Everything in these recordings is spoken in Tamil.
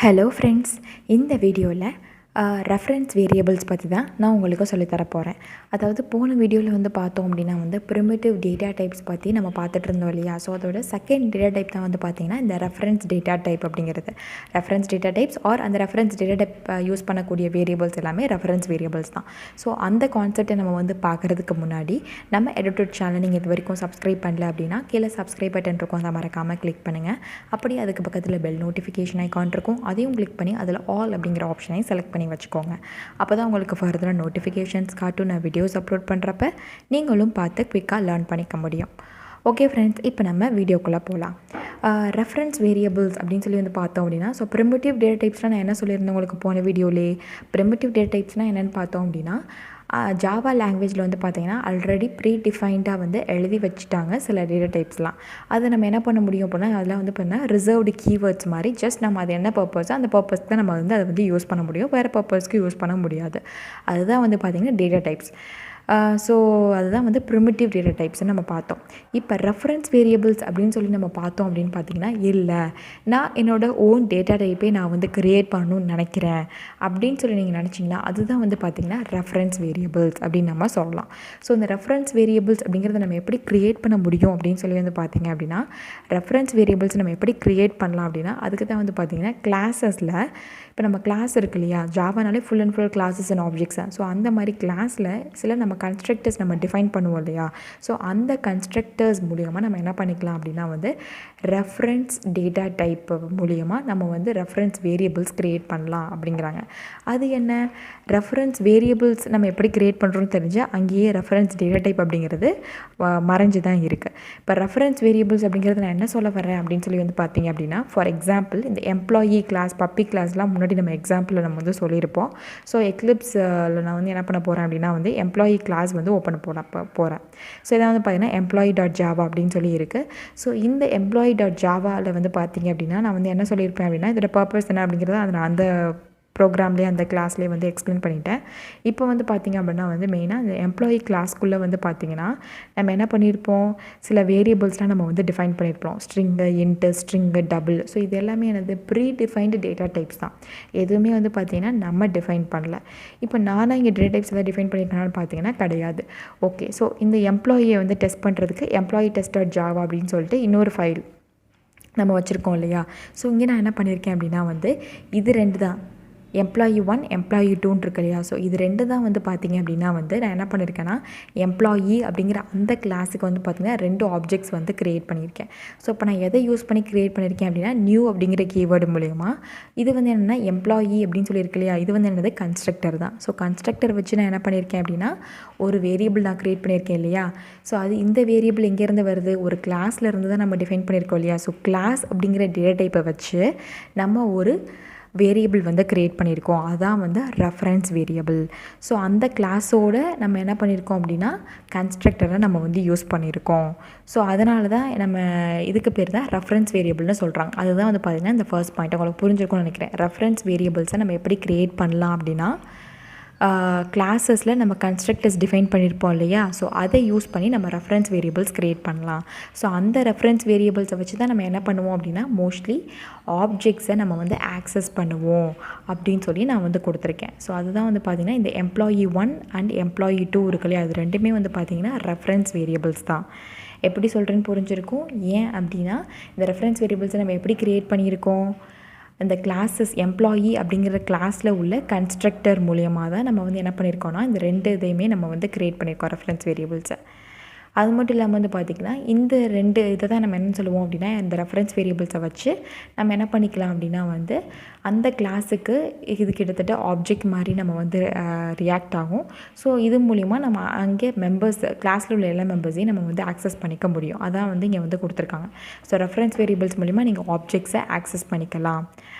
ஹலோ ஃப்ரெண்ட்ஸ், இந்த வீடியோவில் ரெஃபரன்ஸ் வேரியபிள்ஸ் பற்றி தான் நான் உங்களுக்கு சொல்லித்தர போகிறேன். அதாவது போன வீடியோவில் வந்து பார்த்தோம் அப்படின்னா வந்து ப்ரிமிட்டிவ் டேட்டா டைப்ஸ் பற்றி நம்ம பார்த்துட்டு இருந்தோம் இல்லையா. ஸோ அதோட செகண்ட் டேட்டா டைப் தான் வந்து பார்த்திங்கன்னா இந்த ரெஃபரன்ஸ் டேட்டா டைப் அப்படிங்கிறது. ரெஃபரன்ஸ் டேட்டா டைப்ஸ் ஆர் அந்த ரெஃபரன்ஸ் டேட்டா டைப் யூஸ் பண்ணக்கூடிய வேரியபிள்ஸ் எல்லாமே ரெஃபரன்ஸ் வேரியபிள்ஸ் தான். ஸோ அந்த கான்செப்டை நம்ம வந்து பார்க்குறதுக்கு முன்னாடி நம்ம edutut சேனல் நீங்கள் இது வரைக்கும் சப்ஸ்கிரைப் பண்ணல அப்படின்னா கீழே சப்ஸ்கிரைப் பட்டன் இருக்கும், அதை மறக்காமல் கிளிக் பண்ணுங்கள். அப்படியே அதுக்கு பக்கத்தில் பெல் நோட்டிஃபிகேஷன் ஐக்கான் இருக்கும், அதையும் கிளிக் பண்ணி அதில் ஆல் அப்படிங்கிற ஆப்ஷனையும் செலக்ட் பண்ணி வச்சுக்கோங்க. அப்போ தான் உங்களுக்கு ஃபர்தராக நோட்டிஃபிகேஷன்ஸ் காட்டும். நான் வீடியோஸ் அப்லோட் பண்ணுறப்ப நீங்களும் பார்த்து குயிக்காக லேர்ன் பண்ணிக்க முடியும். ஓகே ஃப்ரெண்ட்ஸ், இப்போ நம்ம வீடியோக்குள்ளே போகலாம். ரெஃபரன்ஸ் வேரியபிள்ஸ் அப்படின்னு சொல்லி வந்து பார்த்தோம் அப்படின்னா, ஸோ ப்ரிமிட்டிவ் டேட்டா டைப்ஸ்னால் நான் என்ன சொல்லியிருந்தேன் உங்களுக்கு போன வீடியோலே. ப்ரிமிட்டிவ் டேட்டா டைப்ஸ்னால் என்னென்னு பார்த்தோம் அப்படின்னா, ஜாவா லாங்குவேஜில் வந்து பார்த்திங்கன்னா ஆல்ரெடி ப்ரீ டிஃபைன்டாக வந்து எழுதி வச்சுட்டாங்க சில டேட்டா டைப்ஸ்லாம். அதை நம்ம என்ன பண்ண முடியும் அப்படின்னா, அதெல்லாம் வந்து பார்த்தீங்கன்னா ரிசர்வ்டு கீவேர்ட்ஸ் மாதிரி ஜஸ்ட் நம்ம அது என்ன பர்பஸோ அந்த பர்பஸ்க்கு தான் நம்ம வந்து அதை வந்து யூஸ் பண்ண முடியும், வேறு பர்பஸ்க்கு யூஸ் பண்ண முடியாது. அதுதான் வந்து பார்த்திங்கன்னா டேட்டா டைப்ஸ். ஸோ அதுதான் வந்து ப்ரிமிட்டிவ் டேட்டா டைப்ஸ்ன்னு நம்ம பார்த்தோம். இப்போ ரெஃபரன்ஸ் வேரியபிள்ஸ் அப்படின்னு சொல்லி நம்ம பார்த்தோம் அப்படின்னு பார்த்திங்கன்னா, இல்லை நான் என்னோடய ஓன் டேட்டா டைப்பே நான் வந்து க்ரியேட் பண்ணணும்னு நினைக்கிறேன் அப்படின்னு சொல்லி நீங்கள் நினச்சிங்கன்னா அதுதான் வந்து பார்த்திங்கன்னா ரெஃபரன்ஸ் வேரியபிள்ஸ் அப்படின்னு நம்ம சொல்லலாம். ஸோ இந்த ரெஃபரன்ஸ் வேரியபிள்ஸ் அப்படிங்கிறத நம்ம எப்படி க்ரியேட் பண்ண முடியும் அப்படின்னு சொல்லி வந்து பார்த்திங்க அப்படின்னா, ரெஃபரன்ஸ் வேரியபிள்ஸ் நம்ம எப்படி க்ரியேட் பண்ணலாம் அப்படின்னா, அதுக்கு தான் வந்து பார்த்திங்கன்னா கிளாஸஸில் இப்போ நம்ம கிளாஸ் இருக்கு இல்லையா, ஜாவானாலே full and full classes and objects. So அந்த மாதிரி கிளாஸில் சில நம்ம கன்ஸ்ட்ரக்டர்ஸ் நம்ம டிஃபைன் பண்ணுவோம் இல்லையா. ஸோ அந்த கன்ஸ்ட்ரக்டர்ஸ் மூலியமாக நம்ம என்ன பண்ணிக்கலாம் அப்படின்னா வந்து ரெஃபரன்ஸ் டேட்டா டைப் மூலியமாக நம்ம வந்து ரெஃபரன்ஸ் வேரியபிள்ஸ் க்ரியேட் பண்ணலாம் அப்படிங்கிறாங்க. அது என்ன ரெஃபரன்ஸ் வேரியபிள்ஸ் நம்ம எப்படி க்ரியேட் பண்ணுறோன்னு தெரிஞ்சால் அங்கேயே ரெஃபரன்ஸ் டேட்டா டைப் அப்படிங்கிறது மறைஞ்சு தான் இருக்குது. இப்போ ரெஃபரன்ஸ் வேரியபிள்ஸ் அப்படிங்கிறது நான் என்ன சொல்ல வரேன் அப்படின்னு சொல்லி வந்து பார்த்தீங்க அப்படின்னா, ஃபார் எக்ஸாம்பிள் இந்த எம்ப்ளாயி கிளாஸ், பப்பி கிளாஸ்லாம் முன்னாடி நம்ம எக்ஸாம்பிளில் நம்ம வந்து சொல்லியிருப்போம். ஸோ எக்லிப்ஸில் நான் வந்து என்ன பண்ண போகிறேன் அப்படின்னா வந்து எம்ப்ளாயி கிளாஸ் வந்து ஓப்பன் போகிறேன். ஸோ இதை வந்து பார்த்தீங்கன்னா employee.java அப்படின்னு சொல்லி இருக்குது. ஸோ இந்த employee.javaவில் வந்து பார்த்தீங்க அப்படின்னா நான் வந்து என்ன சொல்லியிருப்பேன் அப்படின்னா, இதோட பர்பஸ் என்ன அப்படிங்கிறத அதை நான் அந்த ப்ரோக்ராம்லேயே அந்த கிளாஸ்லேயே வந்து எக்ஸ்பிளைன் பண்ணிட்டேன். இப்போ வந்து பார்த்திங்க அப்படின்னா வந்து மெயினாக இந்த எம்ப்ளாயி கிளாஸ்க்குள்ளே வந்து பார்த்திங்கன்னா நம்ம என்ன பண்ணியிருப்போம், சில வேரியபிள்ஸ்லாம் நம்ம வந்து டிஃபைன் பண்ணியிருப்போம். String, into, string, double. So இது எல்லாமே என்னது ப்ரீ டிஃபைன்டு டேட்டா டைப்ஸ் தான். எதுவுமே வந்து பார்த்திங்கன்னா நம்ம டிஃபைன் பண்ணல. இப்போ நானாக இங்கே டேட்டா டைப்ஸ் எல்லாம் டிஃபைன் பண்ணியிருக்கேன்னு பார்த்தீங்கன்னா கிடையாது. ஓகே, ஸோ இந்த எம்ப்ளாயியை வந்து டெஸ்ட் பண்ணுறதுக்கு employee test.java அப்படின்னு சொல்லிட்டு இன்னொரு ஃபைல் நம்ம வச்சுருக்கோம் இல்லையா. ஸோ இங்கே நான் என்ன பண்ணியிருக்கேன் அப்படின்னா வந்து இது ரெண்டு தான், employee1 employee2 இருக்கு இல்லையா. ஸோ இது ரெண்டு தான் வந்து பார்த்திங்க அப்படின்னா வந்து நான் என்ன பண்ணியிருக்கேன்னா எம்ப்ளாயி அப்படிங்கிற அந்த கிளாஸுக்கு வந்து பார்த்திங்கன்னா 2 ஆப்ஜெக்ட்ஸ் வந்து க்ரியேட் பண்ணியிருக்கேன். ஸோ இப்போ நான் எதை யூஸ் பண்ணி க்ரியேட் பண்ணியிருக்கேன் அப்படின்னா நியூ அப்படிங்கிற கீவேர்டு மூலயமா. இது வந்து என்னென்னா எம்ப்ளாயி அப்படின்னு சொல்லியிருக்கு இல்லையா, இது வந்து என்னது கன்ஸ்ட்ரக்டர் தான். ஸோ கன்ஸ்ட்ரக்டர் வச்சு நான் என்ன பண்ணியிருக்கேன் அப்படின்னா ஒரு வேரியபிள் நான் க்ரியேட் பண்ணியிருக்கேன் இல்லையா. ஸோ அது இந்த வேரியபிள் எங்கேருந்து வருது, ஒரு கிளாஸில் இருந்து தான் நம்ம டிஃபைன் பண்ணியிருக்கோம் இல்லையா. ஸோ கிளாஸ் அப்படிங்கிற டேட்டா டைப்பை வச்சு நம்ம ஒரு வேரியபிள் வந்து க்ரியேட் பண்ணியிருக்கோம், அதுதான் வந்து ரெஃபரன்ஸ் வேரியபிள். ஸோ அந்த கிளாஸோடு நம்ம என்ன பண்ணியிருக்கோம் அப்படின்னா கன்ஸ்ட்ரக்டரை நம்ம வந்து யூஸ் பண்ணியிருக்கோம். ஸோ அதனால தான் நம்ம இதுக்கு பேர் தான் ரெஃபரன்ஸ் வேரியபிள்னு சொல்கிறாங்க. அதுதான் வந்து பார்த்திங்கன்னா இந்த ஃபர்ஸ்ட் பாயிண்ட் உங்களுக்கு புரிஞ்சிருக்கும்னு நினைக்கிறேன். ரெஃபரன்ஸ் வேரியபிள்ஸை நம்ம எப்படி க்ரியேட் பண்ணலாம் அப்படின்னா கிளாஸஸில் நம்ம கன்ஸ்ட்ரக்டர்ஸ் டிஃபைன் பண்ணியிருப்போம் இல்லையா. ஸோ அதை யூஸ் பண்ணி நம்ம ரெஃபரன்ஸ் வேரியபிள்ஸ் க்ரியேட் பண்ணலாம். ஸோ அந்த ரெஃபரன்ஸ் வேரியபிள்ஸை வச்சு தான் நம்ம என்ன பண்ணுவோம் அப்படின்னா மோஸ்ட்லி ஆப்ஜெக்ட்ஸை நம்ம வந்து ஆக்சஸ் பண்ணுவோம் அப்படின்னு சொல்லி நான் வந்து கொடுத்துருக்கேன். ஸோ அதுதான் வந்து பார்த்திங்கன்னா இந்த employee1 அண்ட் employee2 இருக்கு இல்லையா, அது ரெண்டுமே வந்து பார்த்திங்கன்னா ரெஃபரன்ஸ் வேரியபிள்ஸ் தான். எப்படி சொல்கிறேன்னு புரிஞ்சிருக்கும். ஏன் அப்படின்னா இந்த ரெஃபரன்ஸ் வேரியபிள்ஸை நம்ம எப்படி க்ரியேட் பண்ணியிருக்கோம், அந்த கிளாஸஸ் எம்ப்ளாயி அப்படிங்கிற கிளாஸில் உள்ள கன்ஸ்ட்ரக்டர் மூலியமாக தான் நம்ம வந்து என்ன பண்ணியிருக்கோம்னா இந்த 2 இதையுமே நம்ம வந்து க்ரியேட் பண்ணியிருக்கோம் ரெஃபரன்ஸ் வேரியபிள்ஸை. அது மட்டும் இல்லாமல் வந்து பார்த்திங்கன்னா இந்த 2 இதை தான் நம்ம என்ன சொல்லுவோம் அப்படின்னா இந்த ரெஃபரன்ஸ் வேரியபிள்ஸை வச்சு நம்ம என்ன பண்ணிக்கலாம் அப்படின்னா வந்து அந்த கிளாஸுக்கு இது கிட்டத்தட்ட ஆப்ஜெக்ட் மாதிரி நம்ம வந்து ரியாக்ட் ஆகும். ஸோ இது மூலிமா நம்ம அங்கே மெம்பர்ஸ் கிளாஸில் உள்ள எல்லா மெம்பர்ஸையும் நம்ம வந்து ஆக்சஸ் பண்ணிக்க முடியும். அதான் வந்து இங்கே வந்து கொடுத்துருக்காங்க. ஸோ ரெஃபரன்ஸ் வேரியபிள்ஸ் மூலிமா நீங்கள் ஆப்ஜெக்ட்ஸை ஆக்சஸ் பண்ணிக்கலாம்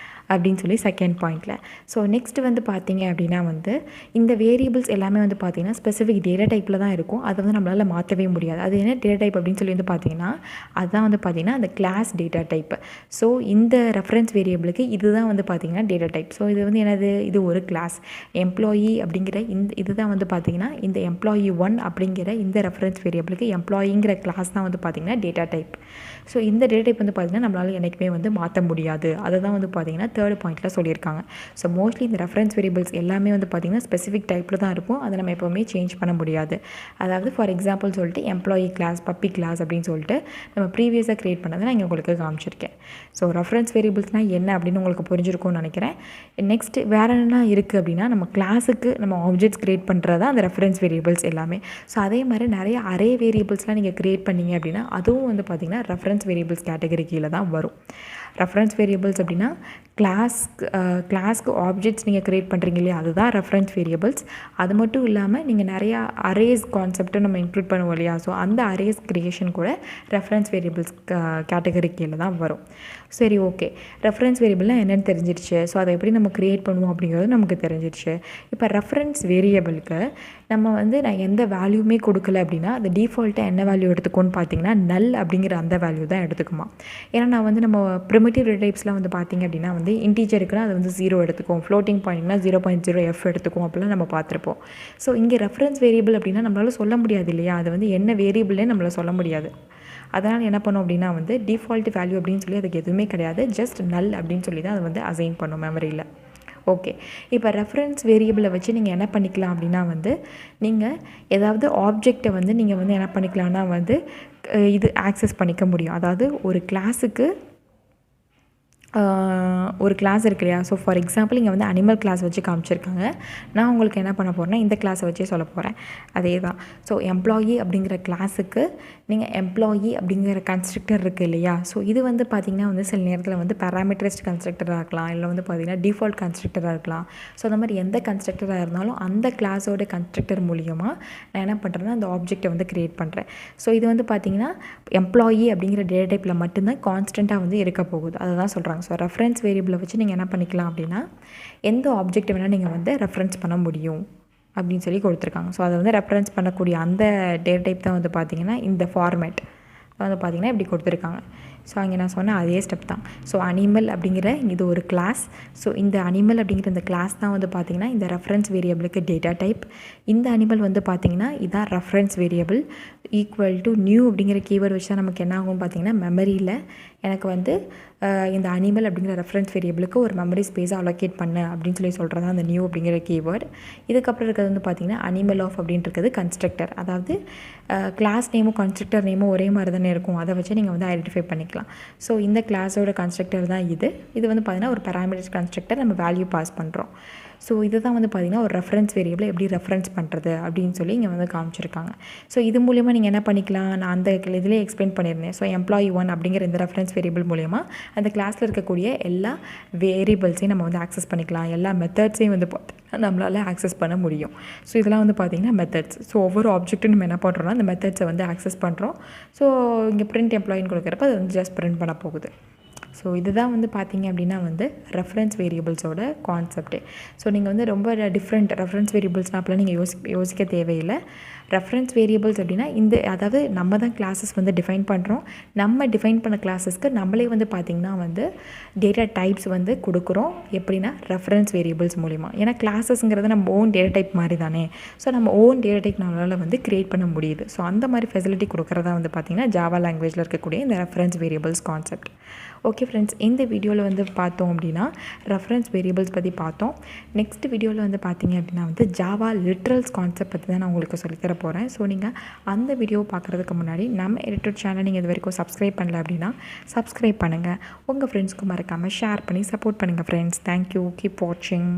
அப்படின்னு சொல்லி செகண்ட் பாயிண்டில். ஸோ நெக்ஸ்ட் வந்து பார்த்திங்க அப்படின்னா வந்து இந்த வேரியபிள்ஸ் எல்லாமே வந்து பார்த்திங்கன்னா ஸ்பெசிஃபிக் டேட்டா டைப்பில் தான் இருக்கும். அதை வந்து நம்மளால் மாற்றவே முடியாது. அது என்ன டேட்டா டைப் அப்படின்னு சொல்லி வந்து பார்த்திங்கன்னா அதுதான் வந்து பார்த்திங்கன்னா அந்த கிளாஸ் டேட்டா டைப். ஸோ இந்த ரெஃபரன்ஸ் வேரியபிளுக்கு இதுதான் வந்து பார்த்திங்கன்னா டேட்டா டைப். ஸோ இது வந்து என்னது, இது ஒரு கிளாஸ் எம்ப்ளாயி அப்படிங்கிற இதுதான் வந்து பார்த்திங்கன்னா இந்த employee1 அப்படிங்கிற இந்த ரெஃபரன்ஸ் வேரியபிளுக்கு எம்ப்ளாயிங்கிற கிளாஸ் தான் வந்து பார்த்திங்கன்னா டேட்டா டைப். ஸோ இந்த டேட்டா டைப் வந்து பார்த்திங்கன்னா நம்மளால் என்றைக்குமே வந்து மாற்ற முடியாது. அதை தான் வந்து பார்த்திங்கன்னா தேர்ட் பாயிண்ட்டில் சொல்லியிருக்காங்க. ஸோ மோஸ்ட்லி இந்த ரெஃபரன்ஸ் வேரியபிள்ஸ் எல்லாமே வந்து பார்த்திங்கன்னா ஸ்பெசிஃபிக் டைப்பில் தான் இருக்கும். அதை நம்ம எப்போவுமே சேஞ்ச் பண்ண முடியாது. அதாவது ஃபார் எக்ஸாம்பிள் சொல்லிட்டு எம்ப்ளாயி கிளாஸ், பப்பி கிளாஸ் அப்படின்னு சொல்லிட்டு நம்ம ப்ரீவியஸாக க்ரியேட் பண்ணதை நான் இங்கே உங்களுக்கு காமிச்சிருக்கேன். ஸோ ரெஃபரன்ஸ் வேரியபிள்ஸ்னால் என்ன அப்படின்னு உங்களுக்கு புரிஞ்சிருக்கும்னு நினைக்கிறேன். நெக்ஸ்ட் வேறு என்ன இருக்குது அப்படின்னா, நம்ம கிளாஸுக்கு நம்ம ஆப்ஜெக்ட்ஸ் க்ரியேட் பண்ணுறது தான் அந்த ரெஃபரன்ஸ் வேரியபிள்ஸ் எல்லாமே. ஸோ அதே மாதிரி நிறைய அரே வேரியபிள்ஸ்லாம் நீங்கள் க்ரியேட் பண்ணிங்க அப்படின்னா அதுவும் வந்து பார்த்திங்கன்னா ரெஃபரன்ஸ் வேரியபிள்ஸ் கேட்டகரி கீழே தான் வரும். ரெஃபரன்ஸ் வேரியபிள்ஸ் அப்படின்னா கிளாஸ்க்கு ஆப்ஜெக்ட்ஸ் நீங்கள் க்ரியேட் பண்ணுறீங்க இல்லையா, அதுதான் ரெஃபரன்ஸ் வேரியபிள்ஸ். அது மட்டும் இல்லாமல் நீங்கள் நிறையா அரேஸ் கான்செப்ட்டை நம்ம இன்க்ளூட் பண்ணுவோம் இல்லையா, ஸோ அந்த அரேஸ் க்ரியேஷன் கூட ரெஃபரன்ஸ் வேரியபிள்ஸ் கேட்டகரி கீழே தான் வரும். சரி, ஓகே. ரெஃபரன்ஸ் வேரியபிள்னால் என்னென்னு தெரிஞ்சிருச்சு. ஸோ அதை எப்படி நம்ம க்ரியேட் பண்ணுவோம் அப்படிங்கிறது நமக்கு தெரிஞ்சிருச்சு. இப்போ ரெஃபரன்ஸ் வேரியபிளுக்கு நம்ம வந்து நான் எந்த வேல்யூமே கொடுக்கல அப்படின்னா அது டிஃபால்ட்டாக என்ன வேல்யூ எடுத்துக்கோன்னு பார்த்தீங்கன்னா நல் அப்படிங்கிற அந்த வேல்யூ தான் எடுத்துக்குமா. ஏன்னா நான் வந்து நம்ம ப்ரிமிட்டிவ் டேட்டா டைப்ஸ்லாம் வந்து பார்த்திங்க அப்படின்னா வந்து இன்டீஜருக்குன்னா அது வந்து 0 எடுத்துக்கும், ஃப்ளோட்டிங் பாயிண்ட்னா 0.0f எடுத்துக்கும் அப்படிலாம் நம்ம பார்த்துருப்போம். ஸோ இங்கே ரெஃபரன்ஸ் வேரியபிள் அப்படின்னா நம்மளால் சொல்ல முடியாது இல்லையா, அது வந்து என்ன வேரியபிள்னே நம்மளால் சொல்ல முடியாது. அதனால் என்ன பண்ணோம் அப்படின்னா வந்து டிஃபால்ட் வேல்யூ அப்படின்னு சொல்லி அதுக்கு எதுவுமே கிடையாது, ஜஸ்ட் நல் அப்படின்னு சொல்லி தான் அது வந்து அசைன் பண்ணும் மெமரியில். ஓகே. இப்போ ரெஃபரன்ஸ் வேரியபிளை வச்சு நீங்கள் என்ன பண்ணிக்கலாம் அப்படின்னா வந்து நீங்கள் ஏதாவது ஆப்ஜெக்டை வந்து நீங்கள் வந்து என்ன பண்ணிக்கலாம்னா வந்து இது ஆக்சஸ் பண்ணிக்க முடியும். அதாவது ஒரு கிளாஸுக்கு ஒரு கிளாஸ் இருக்கு இல்லையா. ஸோ ஃபார் எக்ஸாம்பிள் இங்கே வந்து அனிமல் கிளாஸ் வச்சு காமிச்சிருக்காங்க. நான் உங்களுக்கு என்ன பண்ண போகிறேன்னா இந்த கிளாஸை வச்சே சொல்ல போகிறேன். அதே தான். ஸோ எம்ப்ளாயி அப்படிங்கிற கிளாஸுக்கு நீங்கள் எம்ப்ளாயி அப்படிங்கிற கன்ஸ்ட்ரக்டர் இருக்குது இல்லையா. ஸோ இது வந்து பார்த்திங்கன்னா வந்து சில நேரத்தில் வந்து பேராமீட்டரைஸ்ட் கன்ஸ்ட்ரக்டராக இருக்கலாம், இல்லை வந்து பார்த்திங்கன்னா டிஃபால்ட் கன்ஸ்ட்ரக்டராக இருக்கலாம். ஸோ அந்த மாதிரி எந்த கன்ஸ்ட்ரக்டராக இருந்தாலும் அந்த கிளாஸோட கன்ஸ்ட்ரக்டர் மூலியமாக நான் என்ன பண்ணுறேன்னா அந்த ஆப்ஜெக்டை வந்து க்ரியேட் பண்ணுறேன். ஸோ இது வந்து பார்த்திங்கன்னா எம்ப்ளாயி அப்படிங்கிற டேட்டா டைப்பில் மட்டும்தான் கான்ஸ்டண்ட்டாக வந்து இருக்க போகுது. அதை தான் சொல்கிறாங்க. ஸோ ரெஃபரன்ஸ் வேரியபிளை வச்சு நீங்கள் என்ன பண்ணிக்கலாம் அப்படின்னா எந்த ஆப்ஜெக்ட் வேணால் நீங்கள் வந்து ரெஃபரன்ஸ் பண்ண முடியும் அப்படின்னு சொல்லி கொடுத்துருக்காங்க. ஸோ அதை வந்து ரெஃபரன்ஸ் பண்ணக்கூடிய அந்த டேட்டா டைப் தான் வந்து பார்த்திங்கன்னா இந்த ஃபார்மேட் வந்து பார்த்திங்கன்னா இப்படி கொடுத்துருக்காங்க. ஸோ அங்கே நான் சொன்ன அதே ஸ்டெப் தான். ஸோ அனிமல் அப்படிங்கிற இது ஒரு கிளாஸ். ஸோ இந்த அனிமல் அப்படிங்கிற இந்த கிளாஸ் தான் வந்து பார்த்திங்கன்னா இந்த ரெஃபரன்ஸ் வேரியபிளுக்கு டேட்டா டைப். இந்த அனிமல் வந்து பார்த்திங்கன்னா இதான் reference variable. Equal to new அப்படிங்கிற கீவேர்டு வச்சு தான் நமக்கு என்ன ஆகும் பார்த்திங்கன்னா மெமரியில் எனக்கு வந்து இந்த அனிமல் அப்படிங்கிற ரெஃபரன்ஸ் வேரியபிளுக்கு ஒரு மெமரி ஸ்பேஸை அலோகேட் பண்ணு அப்படின்னு சொல்லி சொல்கிறது தான் அந்த நியூ அப்படிங்கிற கீவேர்டு. இதுக்கப்புறம் இருக்கிறது வந்து பார்த்திங்கன்னா அனிமல் ஆஃப் அப்படின்றது கன்ஸ்ட்ரக்டர். அதாவது கிளாஸ் நேமும் கன்ஸ்ட்ரக்டர் நேமும் ஒரே மாதிரி தானே இருக்கும், அதை வச்சு நீங்கள் வந்து ஐடென்டிஃபை பண்ணிக்கலாம். ஸோ இந்த கிளாஸோட கன்ஸ்ட்ரக்டர் தான் இது வந்து பார்த்திங்கன்னா ஒரு பேராமீட்டர் கன்ஸ்ட்ரக்டர், நம்ம வேல்யூ பாஸ் பண்ணுறோம். ஸோ இது தான் வந்து பார்த்திங்கன்னா ஒரு ரெஃபரன்ஸ் வேரியபிளை எப்படி ரெஃபரன்ஸ் பண்ணுறது அப்படின்னு சொல்லி இங்கே வந்து காமிச்சிருக்காங்க. ஸோ இது மூலிமா நீங்கள் என்ன பண்ணிக்கலாம், நான் அந்த இதிலே எக்ஸ்பிளைன் பண்ணியிருந்தேன். ஸோ எம்ப்ளாயி 1 அப்படிங்கிற இந்த ரெஃபரன்ஸ் வேரியபிள் மூலிமா அந்த கிளாஸில் இருக்கக்கூடிய எல்லா வேரியபிள்ஸையும் நம்ம வந்து ஆக்சஸ் பண்ணிக்கலாம், எல்லா மெத்தட்ஸையும் வந்து பார்த்திங்கன்னா நம்மளால் ஆக்சஸ் பண்ண முடியும். ஸோ இதெல்லாம் வந்து பார்த்திங்கன்னா மெத்தட்ஸ். ஸோ ஒவ்வொரு ஆப்ஜெக்ட்டும் நம்ம என்ன பண்ணுறோம்னா அந்த மெத்தட்ஸை வந்து ஆக்சஸ் பண்ணுறோம். ஸோ இங்கே பிரிண்ட் எம்ப்ளாயின்னு கொடுக்குறப்ப அது வந்து ஜஸ்ட் பிரிண்ட் பண்ண போகுது. ஸோ இதுதான் வந்து பார்த்திங்க அப்படின்னா வந்து ரெஃபரன்ஸ் வேரியபிள்ஸோட கான்செப்டே. ஸோ நீங்கள் வந்து ரொம்ப டிஃப்ரெண்ட் ரெஃபரன்ஸ் வேரியபிள்ஸ்னால் அப்போலாம் நீங்கள் யோசிக்க தேவையில்லை. ரெஃபரன்ஸ் வேரியபிள்ஸ் அப்படின்னா அதாவது நம்ம தான் கிளாஸஸ் வந்து டிஃபைன் பண்ணுறோம். நம்ம டிஃபைன் பண்ண கிளாஸஸ்க்கு நம்மளே வந்து பார்த்திங்கன்னா வந்து டேட்டா டைப்ஸ் வந்து கொடுக்குறோம். எப்படின்னா ரெஃபரன்ஸ் வேரியபிள்ஸ் மூலிமா. ஏன்னா கிளாஸஸ்ங்கிறது நம்ம ஓன் டேட்டா டைப் மாதிரி தானே. ஸோ நம்ம ஓன் டேட்டா டைப் நம்மளால் வந்து க்ரியேட் பண்ண முடியுது. ஸோ அந்த மாதிரி ஃபெசிலிட்டி கொடுக்குறதா வந்து பார்த்திங்கன்னா ஜாவா லாங்குவேஜில் இருக்கக்கூடிய இந்த reference variables concept. Okay friends, இந்த வீடியோவில் வந்து பார்த்தோம் அப்படின்னா ரெஃபரன்ஸ் வேரியபிள்ஸ் பற்றி பார்த்தோம். நெக்ஸ்ட் வீடியோவில் வந்து பார்த்திங்க அப்படின்னா வந்து ஜாவா லிட்ரல்ஸ் கான்செப்ட் பற்றி தான் நான் உங்களுக்கு சொல்லித்தர போகிறேன். ஸோ நீங்கள் அந்த வீடியோவை பார்க்குறதுக்கு முன்னாடி நம்ம edutut சேனல் நீங்கள் இது வரைக்கும் சப்ஸ்கிரைப் பண்ணல அப்படின்னா சப்ஸ்கிரைப் பண்ணுங்கள். உங்கள் ஃப்ரெண்ட்ஸ்க்கு மறக்காமல் ஷேர் பண்ணி சப்போர்ட் பண்ணுங்கள் ஃப்ரெண்ட்ஸ். தேங்க்யூ. கீப் வாட்சிங்.